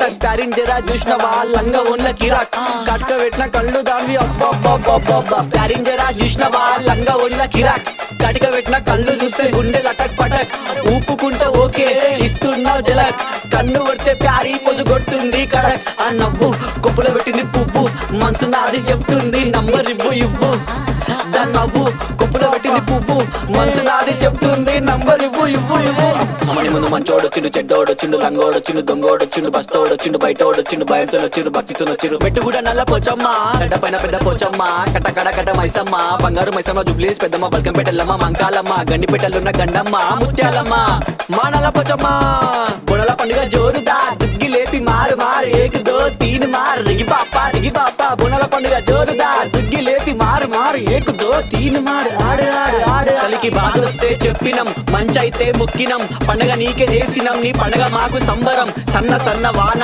Cuttack pairing జరా చూసినవా లంగా ఉన్న కిరాక్ కట్క పెట్టిన కళ్ళు దాన్ని అబ్బా ప్యారింగ్ జరా చూసినవా లంగా ఉన్న కిరాక్ కటిక పెట్టిన కళ్ళు చూస్తే గుండె లటక్ పటక్ ఊపుకుంటే ఓకే ఇస్తున్నావు జలక్ కన్ను కొడితే ప్యారీ పొజు కొడుతుంది కడక్ ఆ నవ్వు కొప్పులో పెట్టింది పువ్వు మనసు నాది చెప్తుంది నంబర్ ఇవ్వు దాని నవ్వు కొప్పులో పెట్టింది పువ్వు మనసు నాది చెప్తుంది నంబర్ ఇవ్వు అమ్మని ముందు మంచోడొచ్చిండు చెడ్డోడొచ్చిండు లంగోడొచ్చిండు దొంగోడొచ్చిండు బస్తోడొచ్చిండు బయటోడొచ్చిండు భయంతో వచ్చిండు భక్తితో వచ్చిండు మెట్టు కూడా నల్ల పోచమ్మ గడ్డ పైన పెద్ద పోచమ్మ కట్ట మైసమ్మ బంగారు మైసమ్మ జుబ్లీస్ పెద్దమ్మ బల్కంపేటల్లమ్మ మంకాలమ్మ గండిపేటలున్న గండమ్మ ముత్యాలమ్మ మా నల్ల పోచమ్మ బుడల పండుగ జోరుదా దుగ్గి లేపి మారు ఏక్ దో తీన్ మార్ రిగి పాప బుడల పండుగ జోరుదా దుగ్గి లేపి మారు ఏక్ దో తీన్ మార్ ఆడు కలికి బాధొస్తే చెప్పినం మంచైతే మొక్కినం పండగ నీకే చేసినం నీ పండగ మాకు సంబరం సన్న వాన